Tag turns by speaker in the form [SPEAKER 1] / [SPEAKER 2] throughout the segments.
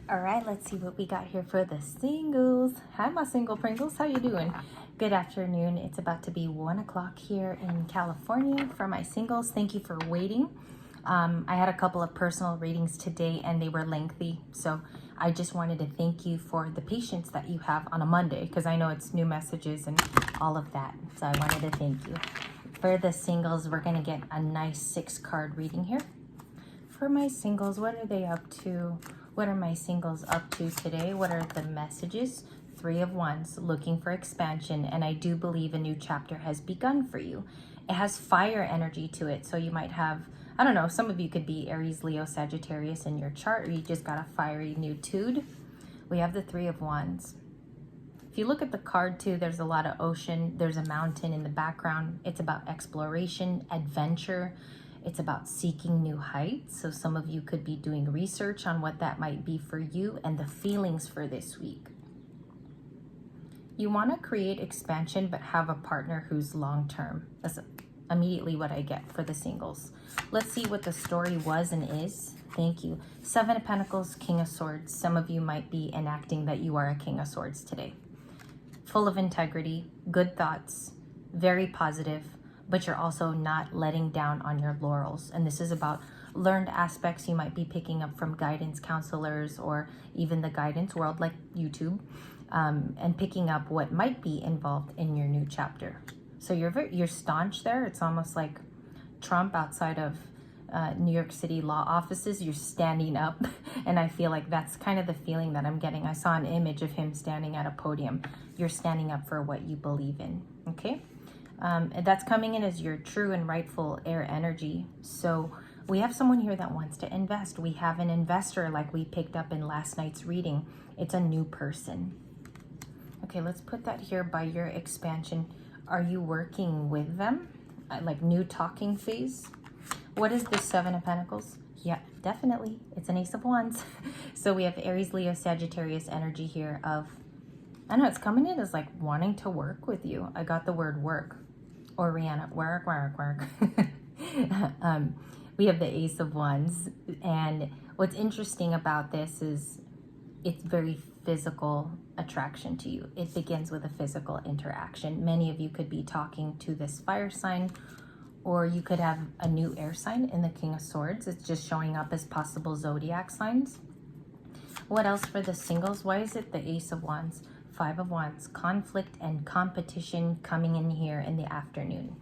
[SPEAKER 1] All right, let's see what we got here for the singles. Hi, my single Pringles. How you doing? Good afternoon. It's about to be 1 o'clock here in California for my singles. Thank you for waiting. I had a couple of personal readings today and they were lengthy. So I just wanted to thank you for the patience that you have on a Monday because I know it's new messages and all of that. So I wanted to thank you. For the singles, we're going to get a nice 6-card reading here. For my singles, what are they up to? What are my singles up to today? What are the messages? 3 of Wands, looking for expansion, and I do believe a new chapter has begun for you. It has fire energy to it, so you might have, I don't know, some of you could be Aries, Leo, Sagittarius in your chart, or you just got a fiery new tude. We have the 3 of Wands. If you look at the card too, there's a lot of ocean, there's a mountain in the background. It's about exploration, adventure. It's about seeking new heights. So some of you could be doing research on what that might be for you and the feelings for this week. You want to create expansion, but have a partner who's long-term. That's immediately what I get for the singles. Let's see what the story was and is. Thank you. 7 of Pentacles, King of Swords. Some of you might be enacting that you are a King of Swords today. Full of integrity, good thoughts, very positive, but you're also not letting down on your laurels. And this is about learned aspects you might be picking up from guidance counselors or even the guidance world like YouTube, and picking up what might be involved in your new chapter. So you're staunch there. It's almost like Trump outside of New York City law offices. You're standing up, and I feel like that's kind of the feeling that I'm getting. I saw an image of him standing at a podium. You're standing up for what you believe in, okay? That's coming in as your true and rightful air energy. So we have someone here that wants to invest. We have an investor like we picked up in last night's reading. It's a new person. Okay, let's put that here by your expansion. Are you working with them? Like new talking phase? What is the 7 of Pentacles? Yeah, definitely. It's an Ace of Wands. So we have Aries, Leo, Sagittarius energy here of, I know it's coming in as like wanting to work with you. I got the word work. Or Rihanna, work. We have the Ace of Wands. And what's interesting about this is it's very physical attraction to you. It begins with a physical interaction. Many of you could be talking to this fire sign, or you could have a new air sign in the King of Swords. It's just showing up as possible zodiac signs. What else for the singles? Why is it the Ace of Wands? 5 of Wands, conflict and competition coming in here in the afternoon.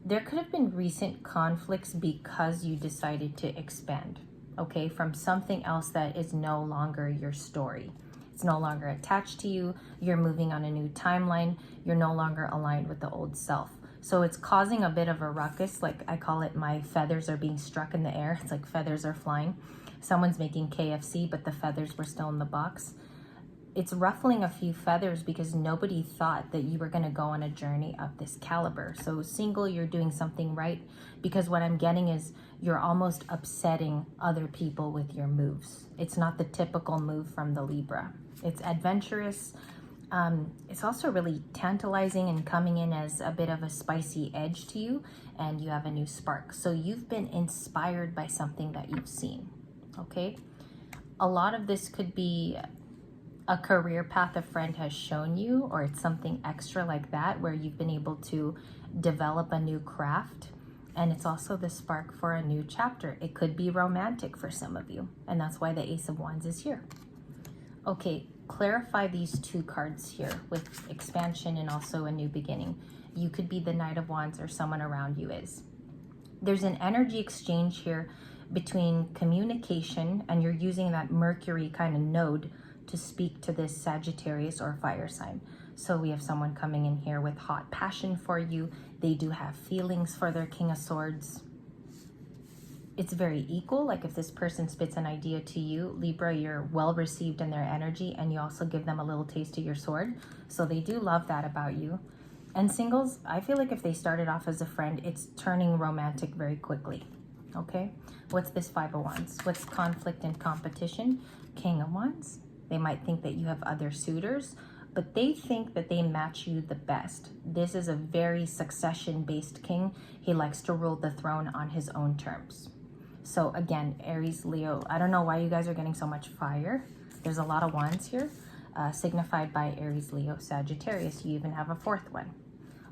[SPEAKER 1] There could have been recent conflicts because you decided to expand, okay, from something else that is no longer your story. It's no longer attached to you. You're moving on a new timeline. You're no longer aligned with the old self. So it's causing a bit of a ruckus. Like I call it, my feathers are being struck in the air. It's like feathers are flying. Someone's making KFC, but the feathers were still in the box. It's ruffling a few feathers because nobody thought that you were going to go on a journey of this caliber. So single, you're doing something right, because what I'm getting is you're almost upsetting other people with your moves. It's not the typical move from the Libra. It's adventurous. It's also really tantalizing and coming in as a bit of a spicy edge to you, and you have a new spark. So you've been inspired by something that you've seen, okay? A lot of this could be a career path a friend has shown you, or it's something extra like that where you've been able to develop a new craft, and it's also the spark for a new chapter. It could be romantic for some of you, and that's why the Ace of Wands is here. Okay, clarify these 2 cards here with expansion and also a new beginning. You could be the Knight of Wands, or someone around you is. There's an energy exchange here between communication, and you're using that Mercury kind of node to speak to this Sagittarius or fire sign. So we have someone coming in here with hot passion for you. They do have feelings for their King of Swords. It's very equal. Like if this person spits an idea to you, Libra, you're well received in their energy, and you also give them a little taste of your sword. So they do love that about you. And singles, I feel like if they started off as a friend, it's turning romantic very quickly. Okay, what's this 5 of Wands? What's conflict and competition? King of Wands. They might think that you have other suitors, but they think that they match you the best. This is a very succession-based king. He likes to rule the throne on his own terms. So again, Aries, Leo, I don't know why you guys are getting so much fire. There's a lot of wands here, signified by Aries, Leo, Sagittarius. You even have a fourth one.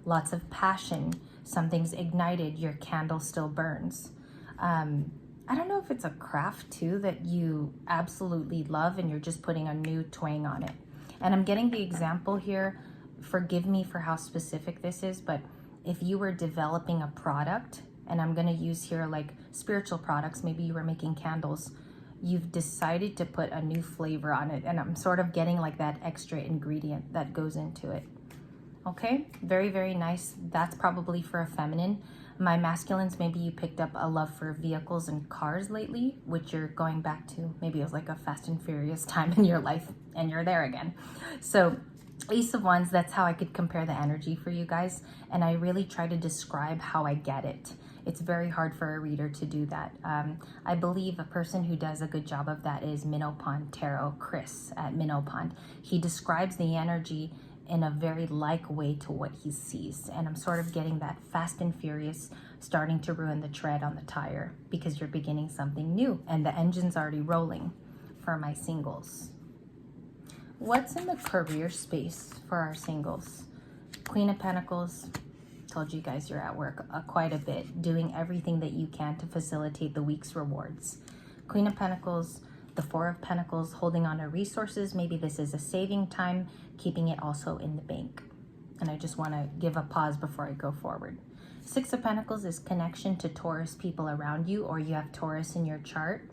[SPEAKER 1] Lots of passion. Something's ignited. Your candle still burns. I don't know if it's a craft too that you absolutely love and you're just putting a new twang on it. And I'm getting the example here. Forgive me for how specific this is, but if you were developing a product, and I'm going to use here like spiritual products, maybe you were making candles, you've decided to put a new flavor on it, and I'm sort of getting like that extra ingredient that goes into it. Okay, very, very nice. That's probably for a feminine. My masculines, maybe you picked up a love for vehicles and cars lately, which you're going back to. Maybe it was like a Fast and Furious time in your life and you're there again. So Ace of Wands, that's how I could compare the energy for you guys. And I really try to describe how I get it. It's very hard for a reader to do that. I believe a person who does a good job of that is Minnow Pond Tarot, Chris at Minnow Pond. He describes the energy in a very like way to what he sees. And I'm sort of getting that Fast and Furious starting to ruin the tread on the tire because you're beginning something new and the engine's already rolling for my singles. What's in the career space for our singles? Queen of Pentacles. Told you guys you're at work quite a bit, doing everything that you can to facilitate the week's rewards. Queen of Pentacles, the Four of Pentacles, holding on to resources. Maybe this is a saving time, keeping it also in the bank. And I just want to give a pause before I go forward. Six of Pentacles is connection to Taurus people around you, or you have Taurus in your chart.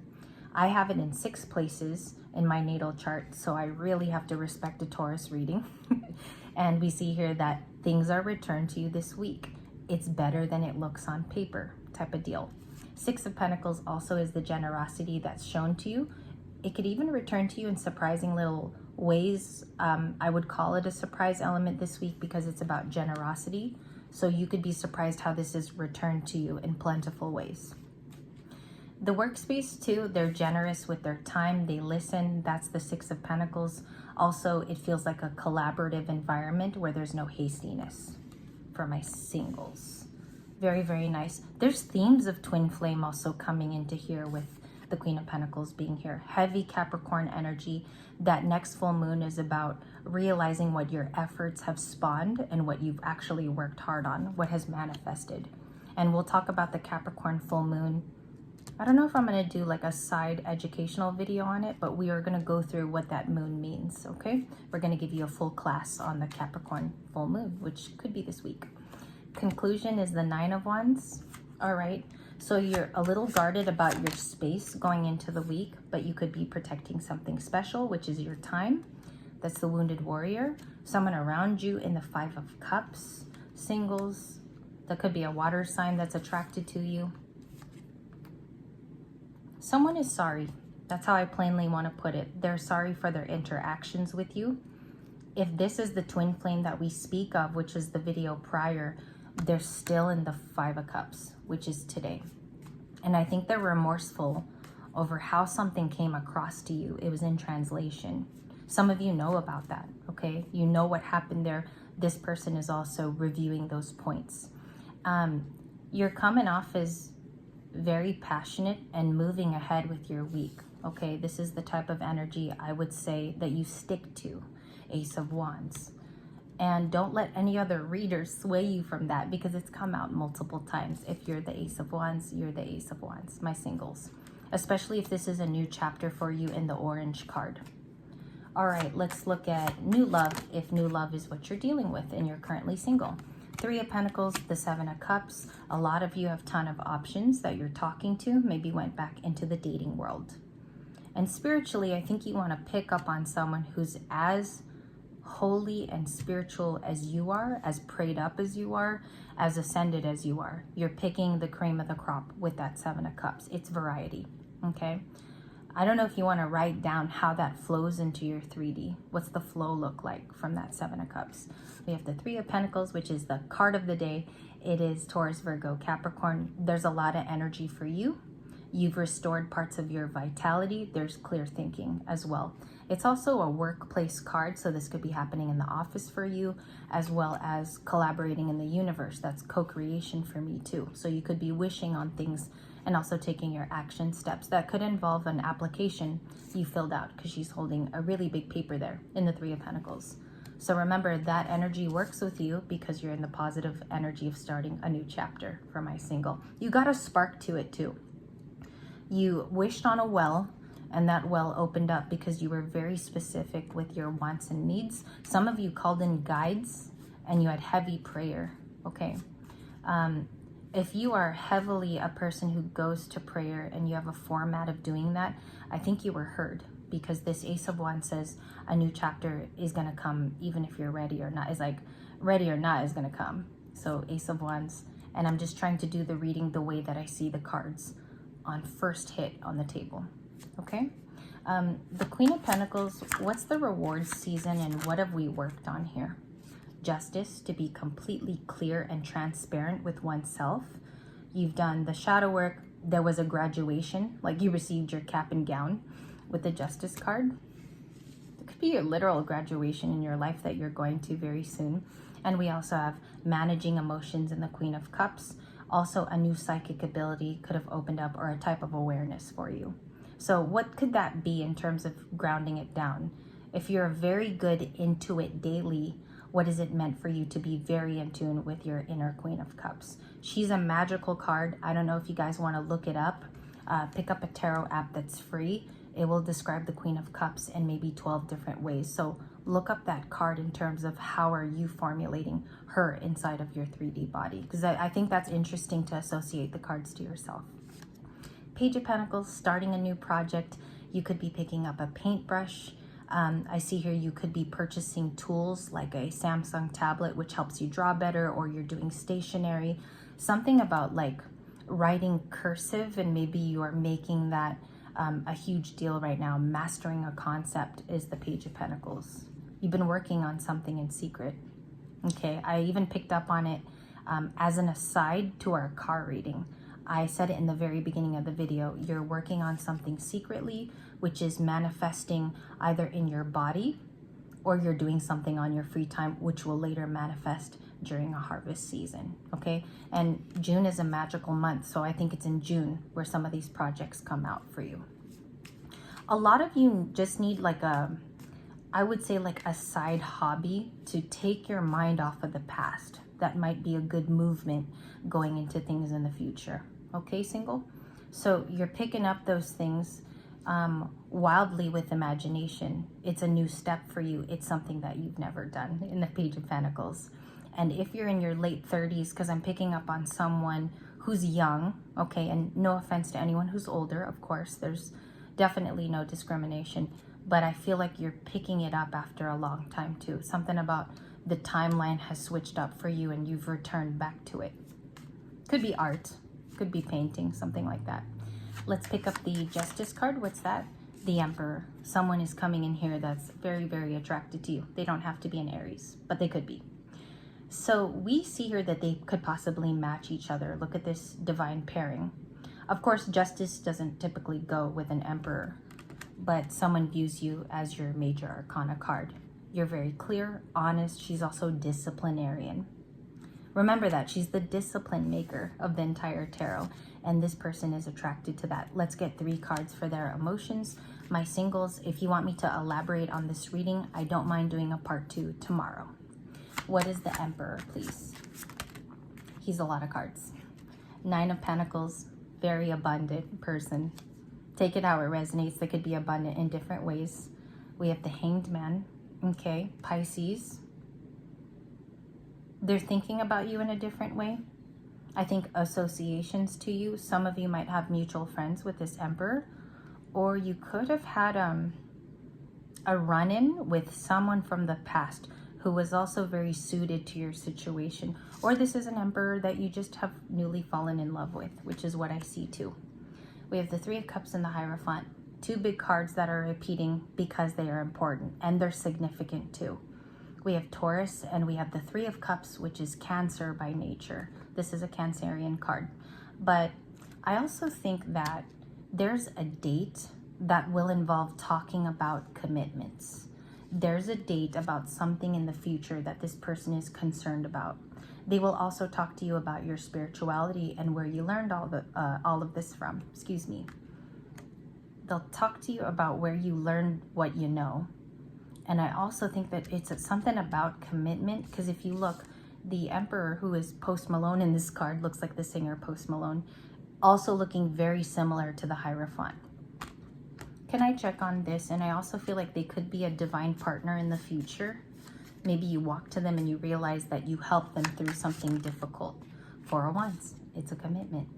[SPEAKER 1] I have it in 6 places in my natal chart, so I really have to respect a Taurus reading. And we see here that things are returned to you this week. It's better than it looks on paper type of deal. Six of Pentacles also is the generosity that's shown to you. It could even return to you in surprising little ways. I would call it a surprise element this week because it's about generosity. So you could be surprised how this is returned to you in plentiful ways. The workspace too, they're generous with their time. They listen. That's the Six of Pentacles. Also, it feels like a collaborative environment where there's no hastiness for my singles. Very, very nice. There's themes of twin flame also coming into here with the Queen of Pentacles being here. Heavy Capricorn energy. That next full moon is about realizing what your efforts have spawned and what you've actually worked hard on, what has manifested. And we'll talk about the Capricorn full moon. I don't know if I'm going to do like a side educational video on it, but we are going to go through what that moon means, okay? We're going to give you a full class on the Capricorn full moon, which could be this week. Conclusion is the Nine of Wands. All right, so you're a little guarded about your space going into the week, but you could be protecting something special, which is your time. That's the Wounded Warrior. Someone around you in the Five of Cups. Singles. That could be a water sign that's attracted to you. Someone is sorry. That's how I plainly want to put it. They're sorry for their interactions with you. If this is the twin flame that we speak of, which is the video prior, they're still in the Five of Cups, which is today. And I think they're remorseful over how something came across to you. It was in translation. Some of you know about that, okay? You know what happened there. This person is also reviewing those points. You're coming off as very passionate and moving ahead with your week, okay? This is the type of energy I would say that you stick to, Ace of Wands. And don't let any other readers sway you from that because it's come out multiple times. If you're the Ace of Wands, you're the Ace of Wands, my singles. Especially if this is a new chapter for you in the orange card. All right, let's look at new love, if new love is what you're dealing with and you're currently single. Three of Pentacles, the Seven of Cups. A lot of you have a ton of options that you're talking to, maybe went back into the dating world. And spiritually, I think you want to pick up on someone who's as holy and spiritual as you are, as prayed up as you are, as ascended as you are. You're picking the cream of the crop with that Seven of Cups. It's variety, okay? I don't know if you want to write down how that flows into your 3D. What's the flow look like from that Seven of Cups? We have the Three of Pentacles, which is the card of the day. It is Taurus, Virgo, Capricorn. There's a lot of energy for you. You've restored parts of your vitality. There's clear thinking as well. It's also a workplace card, so this could be happening in the office for you, as well as collaborating in the universe. That's co-creation for me too. So you could be wishing on things and also taking your action steps. That could involve an application you filled out, because she's holding a really big paper there in the Three of Pentacles. So remember, that energy works with you because you're in the positive energy of starting a new chapter for my single. You got a spark to it too. You wished on a well, and that well opened up because you were very specific with your wants and needs. Some of you called in guides and you had heavy prayer, okay? If you are heavily a person who goes to prayer and you have a format of doing that, I think you were heard, because this Ace of Wands says a new chapter is going to come even if you're ready or not. It's like ready or not is going to come. So Ace of Wands, and I'm just trying to do the reading the way that I see the cards on first hit on the table, okay? The Queen of Pentacles, what's the reward season and what have we worked on here? Justice, to be completely clear and transparent with oneself. You've done the shadow work. There was a graduation, like you received your cap and gown with the Justice card. It could be a literal graduation in your life that you're going to very soon. And we also have managing emotions in the Queen of Cups. Also, a new psychic ability could have opened up, or a type of awareness for you. So what could that be in terms of grounding it down? If you're very good into it daily, what is it meant for you to be very in tune with your inner Queen of Cups? She's a magical card. I don't know if you guys want to look it up. Pick up a tarot app that's free. It will describe the Queen of Cups in maybe 12 different ways. So look up that card in terms of how are you formulating her inside of your 3D body, because I think that's interesting to associate the cards to yourself. Page of Pentacles, starting a new project. You could be picking up a paintbrush. I see here you could be purchasing tools like a Samsung tablet, which helps you draw better, or you're doing stationery. Something about like writing cursive, and maybe you are making that a huge deal right now. Mastering a concept is the Page of Pentacles. You've been working on something in secret. Okay, I even picked up on it as an aside to our car reading. I said it in the very beginning of the video. You're working on something secretly, which is manifesting either in your body, or you're doing something on your free time, which will later manifest during a harvest season, okay? And June is a magical month, so I think it's in June where some of these projects come out for you. A lot of you just need like I would say like a side hobby to take your mind off of the past. That might be a good movement going into things in the future. Okay, single? So you're picking up those things wildly with imagination. It's a new step for you. It's something that you've never done in the Page of Pentacles. And if you're in your late 30s, because I'm picking up on someone who's young, okay, and no offense to anyone who's older, of course, there's definitely no discrimination, but I feel like you're picking it up after a long time too. Something about the timeline has switched up for you and you've returned back to it. Could be art, could be painting, something like that. Let's pick up the Justice card. What's that? The Emperor. Someone is coming in here that's very, very attracted to you. They don't have to be an Aries, but they could be. So we see here that they could possibly match each other. Look at this divine pairing. Of course, Justice doesn't typically go with an Emperor, but someone views you as your major arcana card. You're very clear, honest. She's also disciplinarian. Remember that she's the discipline maker of the entire tarot, and this person is attracted to that. Let's get 3 cards for their emotions. My singles, if you want me to elaborate on this reading, I don't mind doing a part 2 tomorrow. What is the Emperor, please? He's a lot of cards. 9 of Pentacles, very abundant person. Take it how it resonates. They could be abundant in different ways. We have the Hanged Man, okay, Pisces. They're thinking about you in a different way. I think associations to you. Some of you might have mutual friends with this Emperor, or you could have had a run-in with someone from the past who was also very suited to your situation. Or this is an Emperor that you just have newly fallen in love with, which is what I see too. We have the 3 of Cups and the Hierophant. 2 big cards that are repeating because they are important and they're significant too. We have Taurus and we have the 3 of Cups, which is Cancer by nature. This is a Cancerian card. But I also think that there's a date that will involve talking about commitments. There's a date about something in the future that this person is concerned about. They will also talk to you about your spirituality and where you learned all of this from. Excuse me. They'll talk to you about where you learned what you know. And I also think that it's something about commitment, because if you look, the Emperor, who is Post Malone in this card, looks like the singer Post Malone, also looking very similar to the Hierophant. Can I check on this? And I also feel like they could be a divine partner in the future. Maybe you walk to them and you realize that you helped them through something difficult. 4 of Wands, it's a commitment.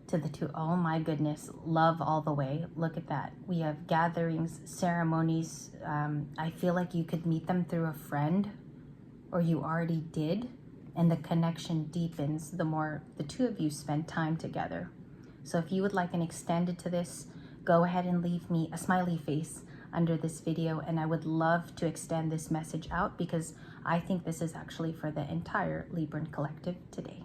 [SPEAKER 1] To the 2, oh my goodness, love all the way. Look at that. We have gatherings, ceremonies. I feel like you could meet them through a friend, or you already did, and the connection deepens the more the 2 of you spend time together. So if you would like an extended to this, go ahead and leave me a smiley face under this video, and I would love to extend this message out, because I think this is actually for the entire Libran collective today.